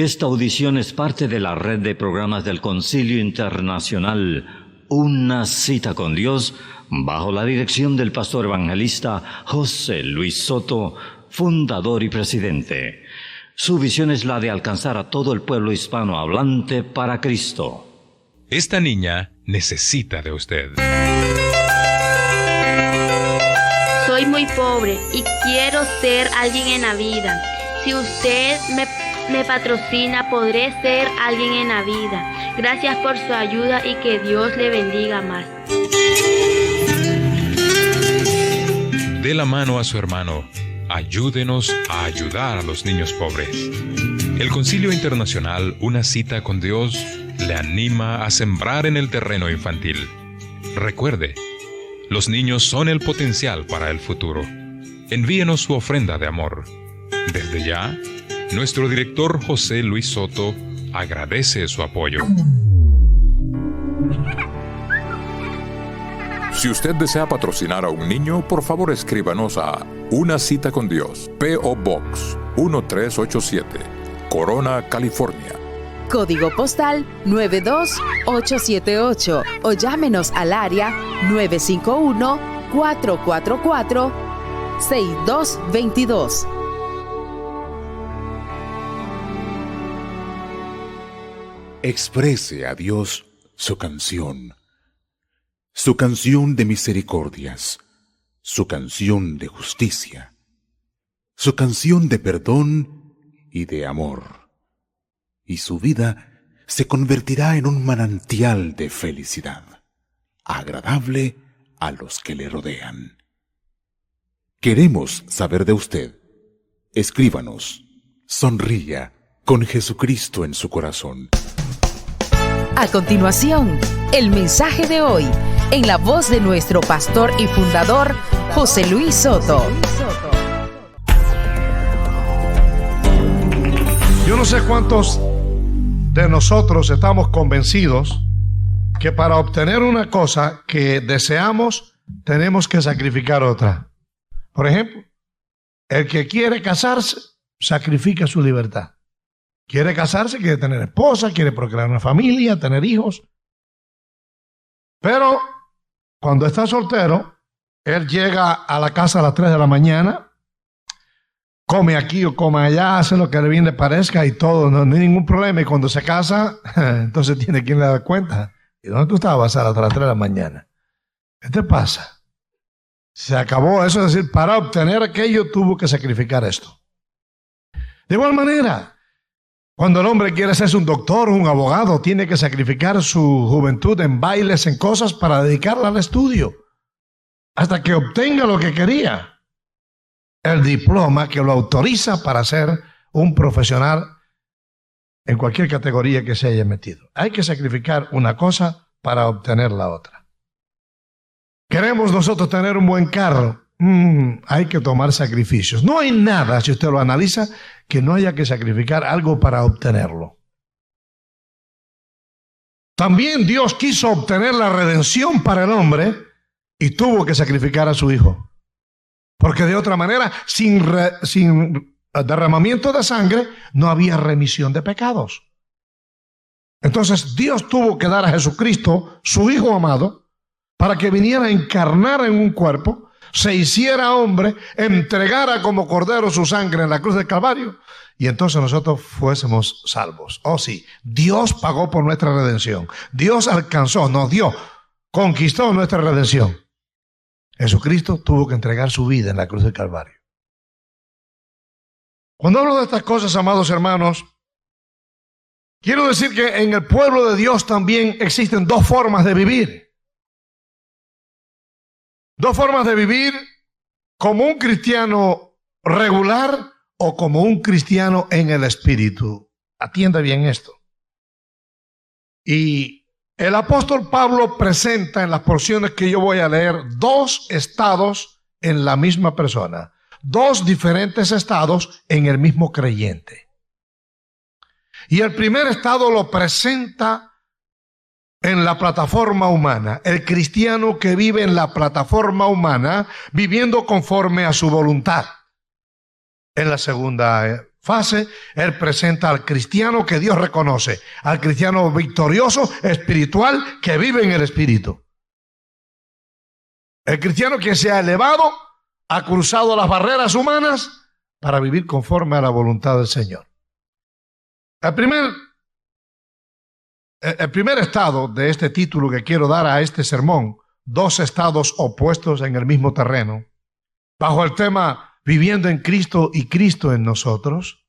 Esta audición es parte de la red de programas del Concilio Internacional Una Cita con Dios, bajo la dirección del pastor evangelista José Luis Soto, fundador y presidente. Su visión es la de alcanzar a todo el pueblo hispanohablante para Cristo. Esta niña necesita de usted. Soy muy pobre y quiero ser alguien en la vida. Si usted me patrocina, podré ser alguien en la vida. Gracias por su ayuda y que Dios le bendiga más. Dé la mano a su hermano. Ayúdenos a ayudar a los niños pobres. El Concilio Internacional Una Cita con Dios le anima a sembrar en el terreno infantil. Recuerde, los niños son el potencial para el futuro. Envíenos su ofrenda de amor. Desde ya, nuestro director José Luis Soto agradece su apoyo. Si usted desea patrocinar a un niño, por favor escríbanos a Una Cita con Dios, P.O. Box 1387, Corona, California. Código postal 92878 o llámenos al área 951-444-6222. Exprese a Dios su canción de misericordias, su canción de justicia, su canción de perdón y de amor, y su vida se convertirá en un manantial de felicidad, agradable a los que le rodean. Queremos saber de usted. Escríbanos, sonría con Jesucristo en su corazón. A continuación, el mensaje de hoy, en la voz de nuestro pastor y fundador, José Luis Soto. Yo no sé cuántos de nosotros estamos convencidos que para obtener una cosa que deseamos, tenemos que sacrificar otra. Por ejemplo, el que quiere casarse, sacrifica su libertad. Quiere casarse, quiere tener esposa, quiere procrear una familia, tener hijos. Pero cuando está soltero, él llega a la casa a las 3 de la mañana, come aquí o come allá, hace lo que le bien le parezca y todo, no hay ningún problema. Y cuando se casa, entonces tiene quien le da cuenta. ¿Y dónde tú estabas a las 3 de la mañana? ¿Qué te pasa? Se acabó eso, es decir, para obtener aquello tuvo que sacrificar esto. De igual manera, cuando el hombre quiere ser un doctor o un abogado, tiene que sacrificar su juventud en bailes, en cosas, para dedicarla al estudio, hasta que obtenga lo que quería, el diploma que lo autoriza para ser un profesional en cualquier categoría que se haya metido. Hay que sacrificar una cosa para obtener la otra. Queremos nosotros tener un buen carro. Hay que tomar sacrificios. No hay nada, si usted lo analiza, que no haya que sacrificar algo para obtenerlo. También Dios quiso obtener la redención para el hombre y tuvo que sacrificar a su hijo. Porque de otra manera, sin derramamiento de sangre, no había remisión de pecados. Entonces Dios tuvo que dar a Jesucristo, su Hijo amado, para que viniera a encarnar en un cuerpo, se hiciera hombre, entregara como cordero su sangre en la cruz del Calvario, y entonces nosotros fuésemos salvos. Oh sí, Dios pagó por nuestra redención. Dios alcanzó, nos dio, conquistó nuestra redención. Jesucristo tuvo que entregar su vida en la cruz del Calvario. Cuando hablo de estas cosas, amados hermanos, quiero decir que en el pueblo de Dios también existen dos formas de vivir. Dos formas de vivir: como un cristiano regular o como un cristiano en el espíritu. Atienda bien esto. Y el apóstol Pablo presenta en las porciones que yo voy a leer dos estados en la misma persona. Dos diferentes estados en el mismo creyente. Y el primer estado lo presenta en la plataforma humana, el cristiano que vive en la plataforma humana, viviendo conforme a su voluntad. En la segunda fase, él presenta al cristiano que Dios reconoce, al cristiano victorioso, espiritual, que vive en el Espíritu. El cristiano que se ha elevado, ha cruzado las barreras humanas para vivir conforme a la voluntad del Señor. El primer estado de este título que quiero dar a este sermón, dos estados opuestos en el mismo terreno, bajo el tema viviendo en Cristo y Cristo en nosotros.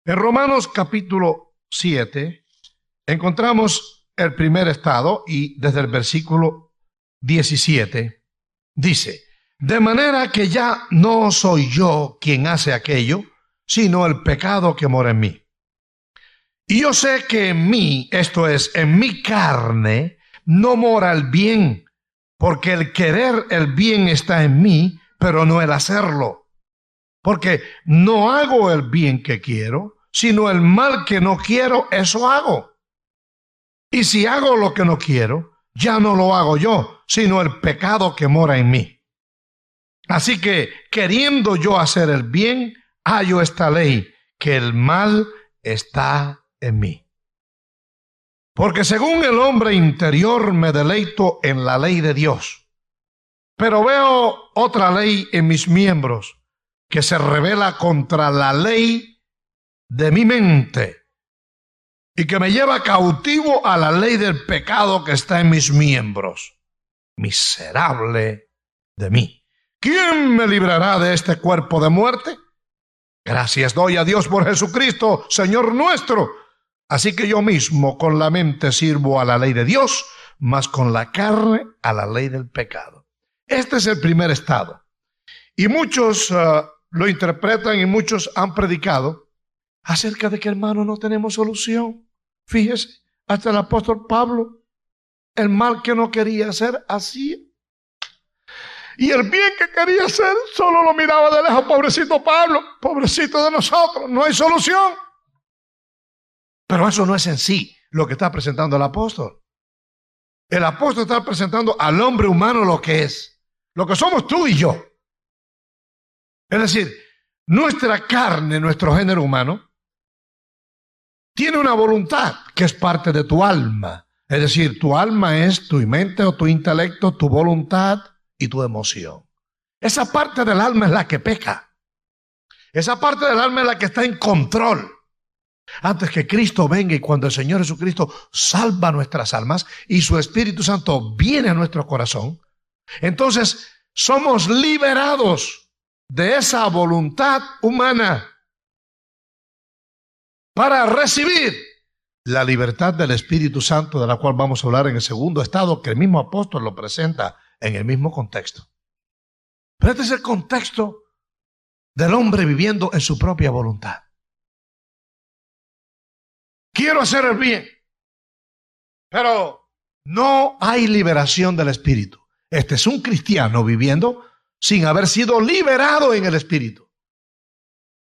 En Romanos capítulo 7 encontramos el primer estado y desde el versículo 17 dice: de manera que ya no soy yo quien hace aquello, sino el pecado que mora en mí. Y yo sé que en mí, esto es, en mi carne, no mora el bien, porque el querer el bien está en mí, pero no el hacerlo. Porque no hago el bien que quiero, sino el mal que no quiero, eso hago. Y si hago lo que no quiero, ya no lo hago yo, sino el pecado que mora en mí. Así que, queriendo yo hacer el bien, hallo esta ley, que el mal está en mí. Porque según el hombre interior me deleito en la ley de Dios. Pero veo otra ley en mis miembros que se revela contra la ley de mi mente y que me lleva cautivo a la ley del pecado que está en mis miembros. Miserable de mí. ¿Quién me librará de este cuerpo de muerte? Gracias doy a Dios por Jesucristo, Señor nuestro. Así que yo mismo con la mente sirvo a la ley de Dios, mas con la carne a la ley del pecado. Este es el primer estado. Y muchos lo interpretan y muchos han predicado acerca de que, hermano, no tenemos solución. Fíjese, hasta el apóstol Pablo, el mal que no quería hacer, hacía. Y el bien que quería hacer, solo lo miraba de lejos. Pobrecito Pablo, pobrecito de nosotros, no hay solución. Pero eso no es en sí lo que está presentando el apóstol. El apóstol está presentando al hombre humano lo que es. Lo que somos tú y yo. Es decir, nuestra carne, nuestro género humano, tiene una voluntad que es parte de tu alma. Es decir, tu alma es tu mente o tu intelecto, tu voluntad y tu emoción. Esa parte del alma es la que peca. Esa parte del alma es la que está en control. Antes que Cristo venga y cuando el Señor Jesucristo salva nuestras almas y su Espíritu Santo viene a nuestro corazón, entonces somos liberados de esa voluntad humana para recibir la libertad del Espíritu Santo, de la cual vamos a hablar en el segundo estado, que el mismo apóstol lo presenta en el mismo contexto. Pero este es el contexto del hombre viviendo en su propia voluntad. Quiero hacer el bien, pero no hay liberación del Espíritu. Este es un cristiano viviendo sin haber sido liberado en el Espíritu.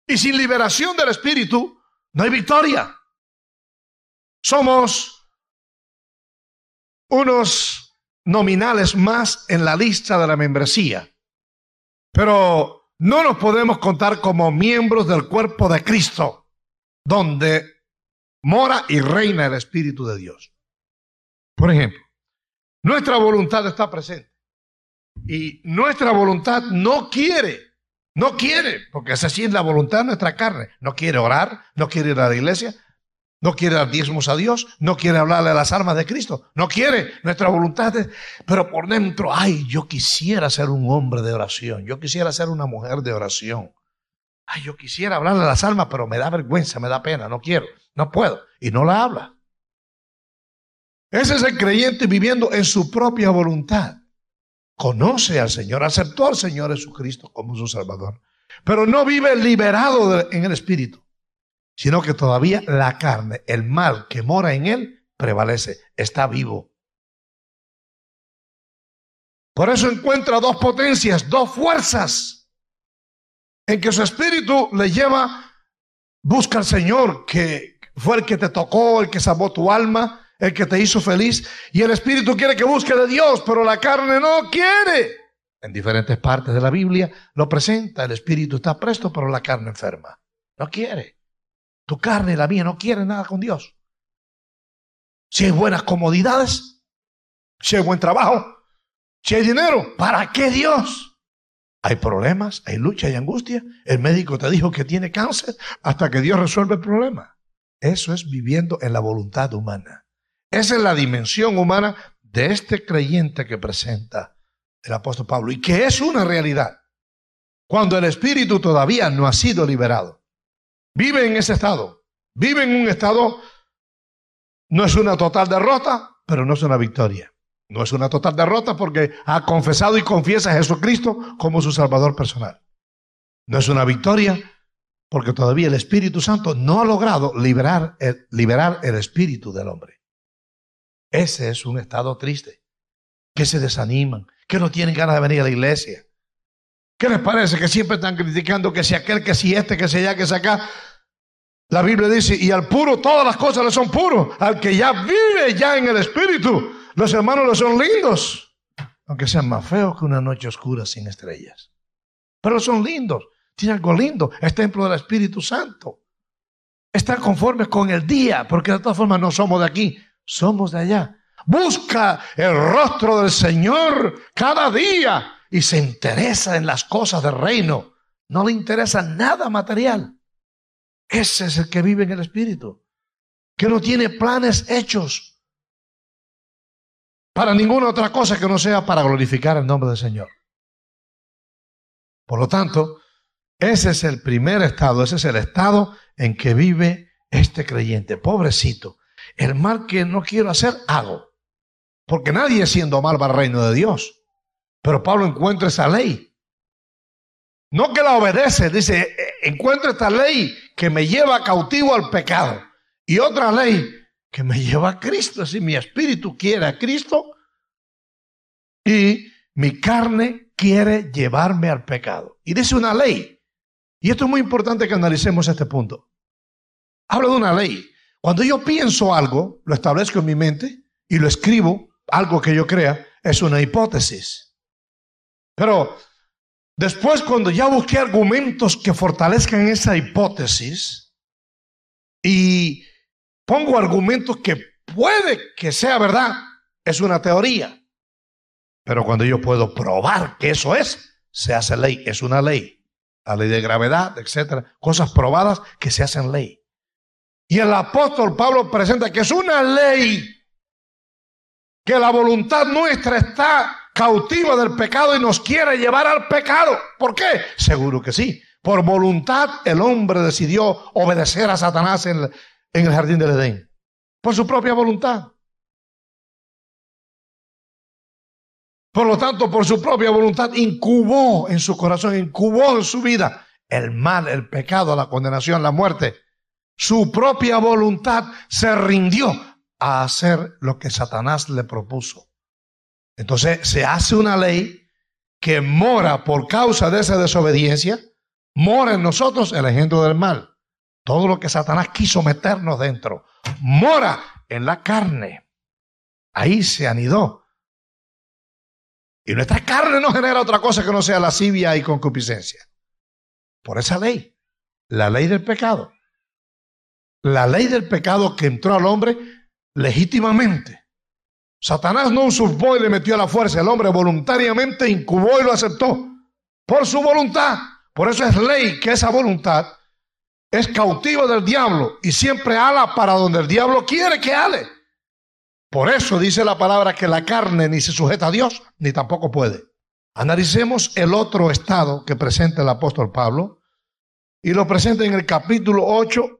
Y sin liberación del Espíritu no hay victoria. Somos unos nominales más en la lista de la membresía, pero no nos podemos contar como miembros del cuerpo de Cristo, donde mora y reina el Espíritu de Dios. Por ejemplo, nuestra voluntad está presente y nuestra voluntad no quiere, porque esa sí es la voluntad de nuestra carne. No quiere orar, no quiere ir a la iglesia, no quiere dar diezmos a Dios, no quiere hablarle a las almas de Cristo, no quiere. Nuestra voluntad es, pero por dentro, ay, yo quisiera ser un hombre de oración, yo quisiera ser una mujer de oración. Ay, yo quisiera hablarle a las almas, pero me da vergüenza, me da pena, no quiero, no puedo, y no la habla. Ese es el creyente viviendo en su propia voluntad. Conoce al Señor, aceptó al Señor Jesucristo como su Salvador, pero no vive liberado en el Espíritu, sino que todavía la carne, el mal que mora en él, prevalece, está vivo. Por eso encuentra dos potencias, dos fuerzas, en que su espíritu le lleva, busca al Señor, que fue el que te tocó, el que salvó tu alma, el que te hizo feliz, y el espíritu quiere que busque de Dios, pero la carne no quiere. En diferentes partes de la Biblia lo presenta. El espíritu está presto, pero la carne enferma. No quiere. Tu carne y la mía no quieren nada con Dios. Si hay buenas comodidades, si hay buen trabajo, si hay dinero, ¿para qué Dios? Hay problemas, hay lucha, hay angustia. El médico te dijo que tiene cáncer hasta que Dios resuelve el problema. Eso es viviendo en la voluntad humana. Esa es la dimensión humana de este creyente que presenta el apóstol Pablo y que es una realidad. Cuando el espíritu todavía no ha sido liberado, vive en ese estado. Vive en un estado, no es una total derrota, pero no es una victoria. No es una total derrota porque ha confesado y confiesa a Jesucristo como su Salvador personal. No es una victoria porque todavía el Espíritu Santo no ha logrado liberar el espíritu del hombre. Ese es un estado triste. Que se desaniman, que no tienen ganas de venir a la iglesia. ¿Qué les parece? Que siempre están criticando que si aquel, que si este, que si allá, que si acá. La Biblia dice, y al puro todas las cosas le son puros. Al que ya vive ya en el Espíritu, los hermanos le son lindos. Aunque sean más feos que una noche oscura sin estrellas. Pero son lindos. Tienen algo lindo. Es templo del Espíritu Santo. Están conformes con el día, porque de todas formas no somos de aquí, somos de allá. Busca el rostro del Señor cada día y se interesa en las cosas del reino. No le interesa nada material. Ese es el que vive en el Espíritu, que no tiene planes hechos para ninguna otra cosa que no sea para glorificar el nombre del Señor. Por lo tanto, ese es el primer estado, ese es el estado en que vive este creyente. Pobrecito, el mal que no quiero hacer, hago. Porque nadie siendo mal va al reino de Dios. Pero Pablo encuentra esa ley. No que la obedece, dice, encuentro esta ley que me lleva cautivo al pecado. Y otra ley que me lleva a Cristo. Es decir, mi espíritu quiere a Cristo y mi carne quiere llevarme al pecado. Y dice una ley. Y esto es muy importante que analicemos este punto. Habla de una ley. Cuando yo pienso algo, lo establezco en mi mente y lo escribo, algo que yo crea, es una hipótesis. Pero después, cuando ya busqué argumentos que fortalezcan esa hipótesis y pongo argumentos que puede que sea verdad, es una teoría. Pero cuando yo puedo probar que eso es, se hace ley, es una ley. La ley de gravedad, etcétera, cosas probadas que se hacen ley. Y el apóstol Pablo presenta que es una ley, que la voluntad nuestra está cautiva del pecado y nos quiere llevar al pecado. ¿Por qué? Seguro que sí. Por voluntad el hombre decidió obedecer a Satanás en el jardín del Edén. Por su propia voluntad. Por lo tanto, por su propia voluntad incubó en su corazón, incubó en su vida el mal, el pecado, la condenación, la muerte. Su propia voluntad se rindió a hacer lo que Satanás le propuso. Entonces se hace una ley que mora por causa de esa desobediencia, mora en nosotros el engendro del mal. Todo lo que Satanás quiso meternos dentro, mora en la carne. Ahí se anidó. Y nuestra carne no genera otra cosa que no sea lascivia y concupiscencia. Por esa ley, la ley del pecado. La ley del pecado que entró al hombre legítimamente. Satanás no usurpó y le metió a la fuerza. El hombre voluntariamente incubó y lo aceptó por su voluntad. Por eso es ley que esa voluntad es cautiva del diablo y siempre ala para donde el diablo quiere que ale. Por eso dice la palabra que la carne ni se sujeta a Dios ni tampoco puede. Analicemos el otro estado que presenta el apóstol Pablo y lo presenta en el capítulo 8.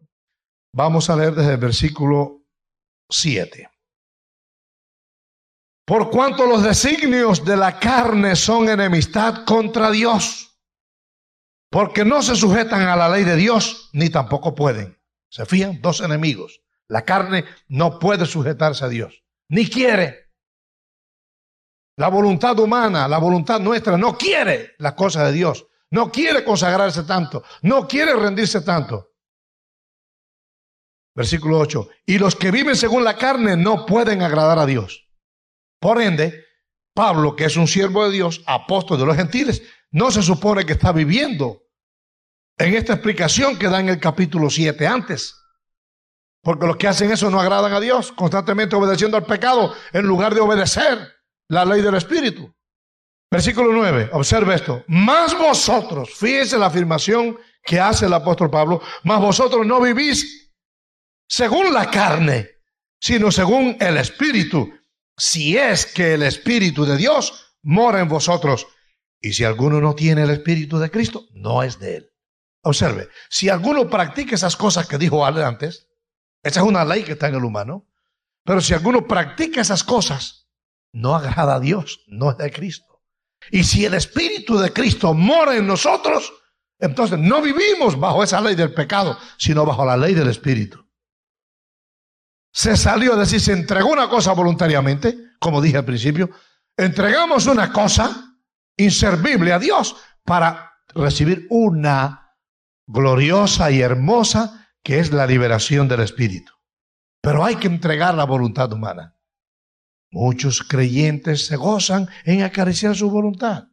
Vamos a leer desde el versículo 7. Por cuanto los designios de la carne son enemistad contra Dios, porque no se sujetan a la ley de Dios, ni tampoco pueden. ¿Se fijan? Dos enemigos. La carne no puede sujetarse a Dios, ni quiere. La voluntad humana, la voluntad nuestra, no quiere las cosas de Dios, no quiere consagrarse tanto, no quiere rendirse tanto. Versículo 8. Y los que viven según la carne no pueden agradar a Dios. Por ende, Pablo, que es un siervo de Dios, apóstol de los gentiles, no se supone que está viviendo en esta explicación que da en el capítulo 7 antes. Porque los que hacen eso no agradan a Dios, constantemente obedeciendo al pecado en lugar de obedecer la ley del Espíritu. Versículo 9, observe esto. Más vosotros, fíjense la afirmación que hace el apóstol Pablo, más vosotros no vivís según la carne, sino según el Espíritu, si es que el Espíritu de Dios mora en vosotros. Y si alguno no tiene el Espíritu de Cristo, no es de él. Observe, si alguno practica esas cosas que dijo antes, esa es una ley que está en el humano, pero si alguno practica esas cosas, no agrada a Dios, no es de Cristo. Y si el Espíritu de Cristo mora en nosotros, entonces no vivimos bajo esa ley del pecado, sino bajo la ley del Espíritu. Se salió, es decir, se entregó una cosa voluntariamente, como dije al principio, entregamos una cosa inservible a Dios para recibir una gloriosa y hermosa que es la liberación del Espíritu. Pero hay que entregar la voluntad humana. Muchos creyentes se gozan en acariciar su voluntad,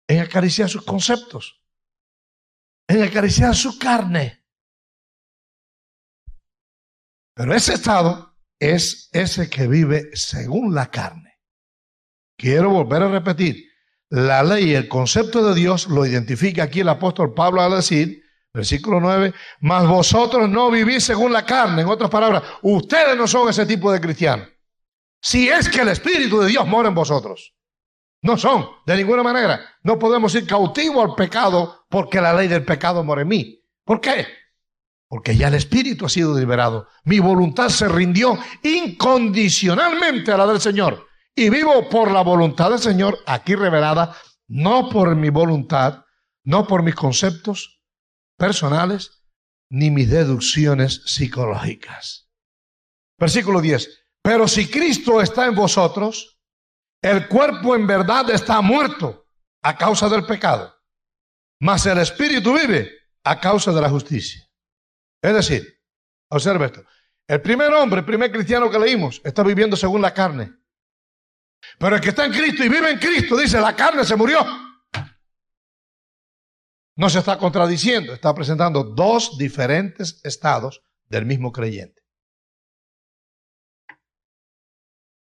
en acariciar sus conceptos, en acariciar su carne. Pero ese estado es ese que vive según la carne. Quiero volver a repetir, la ley y el concepto de Dios lo identifica aquí el apóstol Pablo al decir, versículo 9, mas vosotros no vivís según la carne. En otras palabras, ustedes no son ese tipo de cristianos. Si es que el Espíritu de Dios mora en vosotros. No son, de ninguna manera. No podemos ir cautivos al pecado porque la ley del pecado mora en mí. ¿Por qué? Porque ya el Espíritu ha sido liberado. Mi voluntad se rindió incondicionalmente a la del Señor. Y vivo por la voluntad del Señor, aquí revelada, no por mi voluntad, no por mis conceptos personales, ni mis deducciones psicológicas. Versículo 10. Pero si Cristo está en vosotros, el cuerpo en verdad está muerto a causa del pecado, mas el Espíritu vive a causa de la justicia. Es decir, observe esto, el primer hombre, el primer cristiano que leímos, está viviendo según la carne. Pero el que está en Cristo y vive en Cristo, dice, la carne se murió. No se está contradiciendo, está presentando dos diferentes estados del mismo creyente.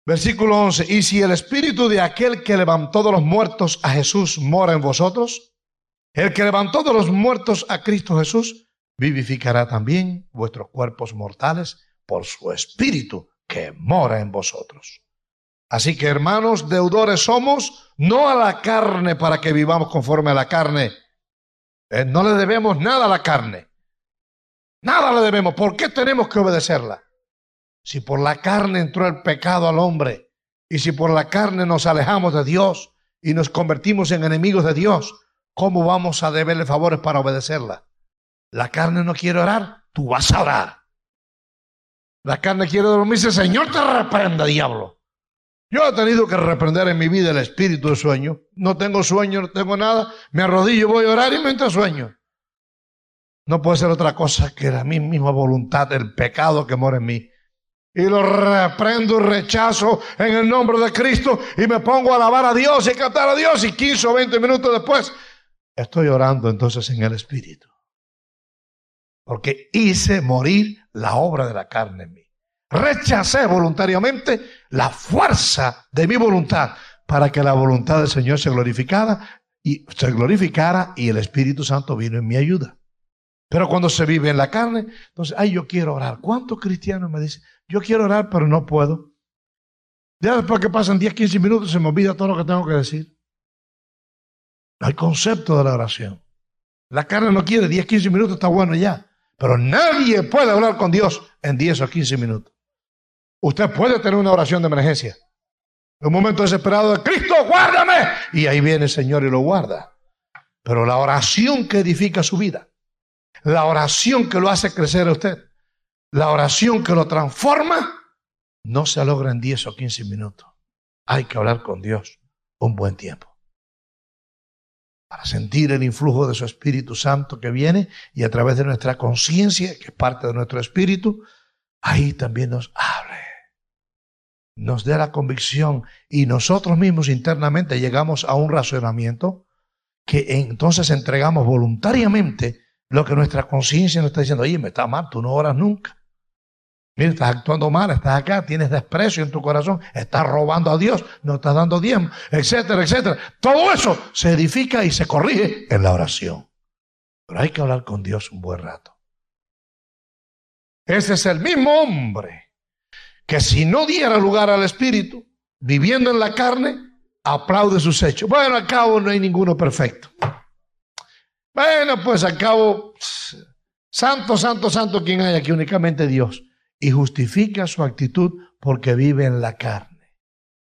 Versículo 11, y si el Espíritu de aquel que levantó de los muertos a Jesús mora en vosotros, el que levantó de los muertos a Cristo Jesús, vivificará también vuestros cuerpos mortales por su Espíritu que mora en vosotros. Así que, hermanos, deudores somos, no a la carne para que vivamos conforme a la carne. No le debemos nada a la carne. Nada le debemos. ¿Por qué tenemos que obedecerla? Si por la carne entró el pecado al hombre, y si por la carne nos alejamos de Dios y nos convertimos en enemigos de Dios, ¿cómo vamos a deberle favores para obedecerla? La carne no quiere orar, tú vas a orar. La carne quiere dormirse, Señor te reprenda, diablo. Yo he tenido que reprender en mi vida el espíritu de sueño. No tengo sueño, no tengo nada. Me arrodillo, voy a orar y me entra sueño. No puede ser otra cosa que la misma voluntad, el pecado que mora en mí. Y lo reprendo y rechazo en el nombre de Cristo y me pongo a alabar a Dios y a cantar a Dios y 15 o 20 minutos después estoy orando entonces en el Espíritu. Porque hice morir la obra de la carne en mí. Rechacé voluntariamente la fuerza de mi voluntad para que la voluntad del Señor se glorificara y el Espíritu Santo vino en mi ayuda. Pero cuando se vive en la carne, entonces, yo quiero orar. ¿Cuántos cristianos me dicen, yo quiero orar pero no puedo? Ya después que pasan 10, 15 minutos se me olvida todo lo que tengo que decir. No hay concepto de la oración. La carne no quiere, 10, 15 minutos está bueno ya. Pero nadie puede hablar con Dios en 10 o 15 minutos. Usted puede tener una oración de emergencia. En un momento desesperado de Cristo, guárdame. Y ahí viene el Señor y lo guarda. Pero la oración que edifica su vida, la oración que lo hace crecer a usted, la oración que lo transforma, no se logra en 10 o 15 minutos. Hay que hablar con Dios un buen tiempo. Para sentir el influjo de su Espíritu Santo que viene y a través de nuestra conciencia, que es parte de nuestro espíritu, ahí también nos hable. nos dé la convicción y nosotros mismos internamente llegamos a un razonamiento que entonces entregamos voluntariamente lo que nuestra conciencia nos está diciendo. Oye, me está mal, tú no oras nunca. Mira, estás actuando mal, estás acá, tienes desprecio en tu corazón, estás robando a Dios, no estás dando diezmo, etcétera, etcétera. Todo eso se edifica y se corrige en la oración. Pero hay que hablar con Dios un buen rato. Ese es el mismo hombre que si no diera lugar al Espíritu, viviendo en la carne, aplaude sus hechos. Bueno, al cabo no hay ninguno perfecto. Bueno, pues al cabo, santo, santo, santo, ¿quién hay aquí? Únicamente Dios. Y justifica su actitud porque vive en la carne.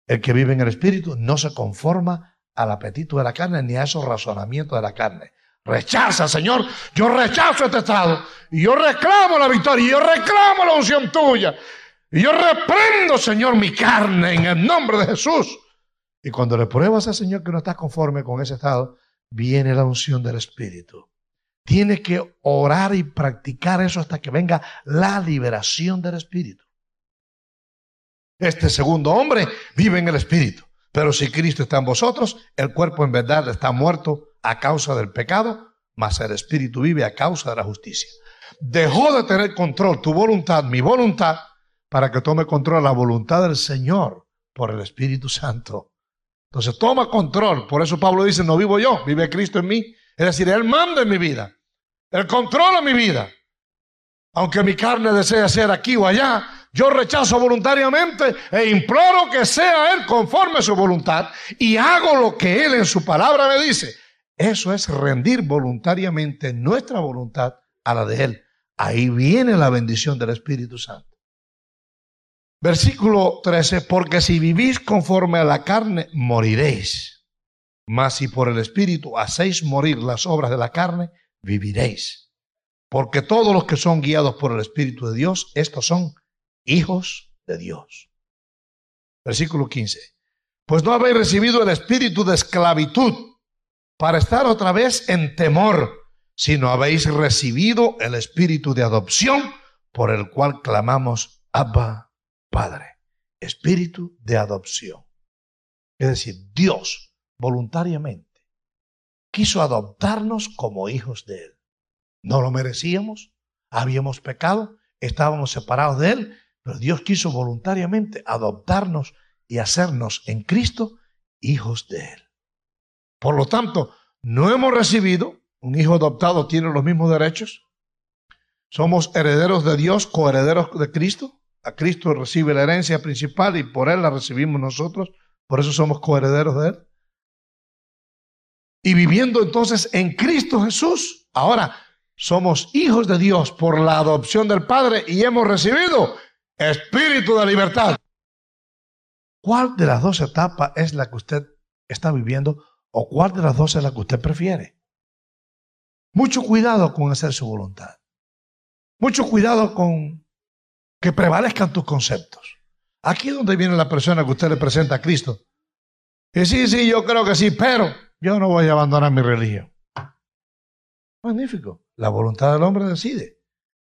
El que vive en el Espíritu no se conforma al apetito de la carne ni a esos razonamientos de la carne. Rechaza, Señor, yo rechazo este estado y yo reclamo la victoria y yo reclamo la unción tuya y yo reprendo, Señor, mi carne en el nombre de Jesús. Y cuando le pruebas al Señor que no estás conforme con ese estado, viene la unción del Espíritu. Tienes que orar y practicar eso hasta que venga la liberación del Espíritu. Este segundo hombre vive en el Espíritu, pero si Cristo está en vosotros, el cuerpo en verdad está muerto a causa del pecado, mas el Espíritu vive a causa de la justicia. Dejó de tener control tu voluntad, mi voluntad, para que tome control la voluntad del Señor por el Espíritu Santo. Entonces toma control. Por eso Pablo dice, no vivo yo, vive Cristo en mí. Es decir, Él manda en mi vida. Él controla mi vida. Aunque mi carne desea ser aquí o allá, yo rechazo voluntariamente e imploro que sea Él conforme a su voluntad y hago lo que Él en su palabra me dice. Eso es rendir voluntariamente nuestra voluntad a la de Él. Ahí viene la bendición del Espíritu Santo. Versículo 13, porque si vivís conforme a la carne, moriréis. Mas si por el Espíritu hacéis morir las obras de la carne, viviréis. Porque todos los que son guiados por el Espíritu de Dios, estos son hijos de Dios. Versículo 15, pues no habéis recibido el espíritu de esclavitud para estar otra vez en temor, sino habéis recibido el espíritu de adopción por el cual clamamos, Abba, Padre. Espíritu de adopción. Es decir, Dios voluntariamente quiso adoptarnos como hijos de Él. No lo merecíamos, habíamos pecado, estábamos separados de Él, pero Dios quiso voluntariamente adoptarnos y hacernos en Cristo hijos de Él. Por lo tanto, no hemos recibido, un hijo adoptado tiene los mismos derechos, somos herederos de Dios, coherederos de Cristo. A Cristo recibe la herencia principal y por Él la recibimos nosotros, por eso somos coherederos de Él. Y viviendo entonces en Cristo Jesús, ahora somos hijos de Dios por la adopción del Padre y hemos recibido espíritu de libertad. ¿Cuál de las dos etapas es la que usted está viviendo o cuál de las dos es la que usted prefiere? Mucho cuidado con hacer su voluntad. Mucho cuidado con que prevalezcan tus conceptos. Aquí es donde viene la persona que usted le presenta a Cristo. Y sí, yo creo que sí, pero yo no voy a abandonar mi religión. Magnífico. La voluntad del hombre decide.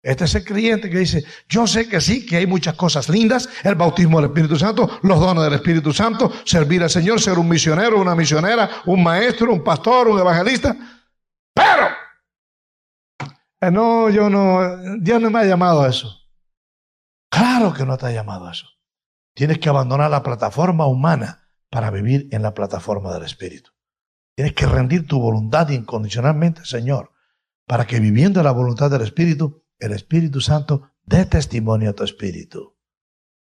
Este es el creyente que dice, yo sé que sí, que hay muchas cosas lindas, el bautismo del Espíritu Santo, los dones del Espíritu Santo, servir al Señor, ser un misionero, una misionera, un maestro, un pastor, un evangelista, pero Dios no me ha llamado a eso. Claro que no te ha llamado a eso. Tienes que abandonar la plataforma humana para vivir en la plataforma del Espíritu. Tienes que rendir tu voluntad incondicionalmente, Señor, para que viviendo la voluntad del Espíritu, el Espíritu Santo dé testimonio a tu espíritu.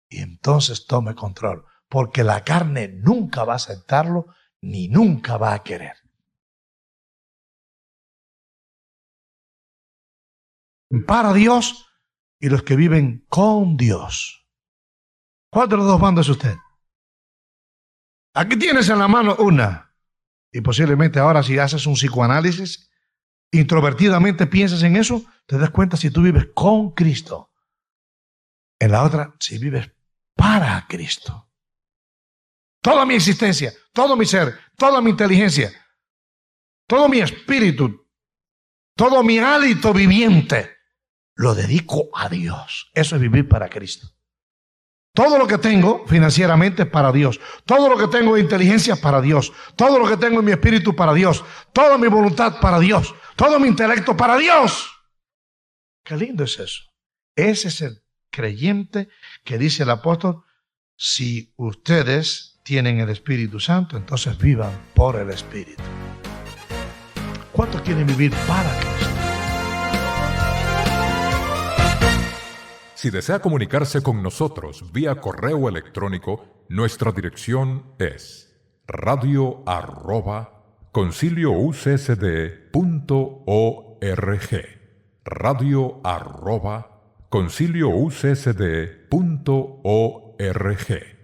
Y entonces tome control, porque la carne nunca va a aceptarlo, ni nunca va a querer. Para Dios y los que viven con Dios. ¿Cuál de los dos bandos es usted? Aquí tienes en la mano una. Y posiblemente ahora si haces un psicoanálisis, introvertidamente piensas en eso, te das cuenta si tú vives con Cristo. En la otra, si vives para Cristo. Toda mi existencia, todo mi ser, toda mi inteligencia, todo mi espíritu, todo mi hálito viviente, lo dedico a Dios. Eso es vivir para Cristo. Todo lo que tengo financieramente es para Dios. Todo lo que tengo de inteligencia es para Dios. Todo lo que tengo en mi espíritu para Dios. Toda mi voluntad para Dios. Todo mi intelecto para Dios. Qué lindo es eso. Ese es el creyente que dice el apóstol: si ustedes tienen el Espíritu Santo, entonces vivan por el Espíritu. ¿Cuántos quieren vivir para Cristo? Si desea comunicarse con nosotros vía correo electrónico, nuestra dirección es radio@concilioucsd.org. radio@concilioucsd.org.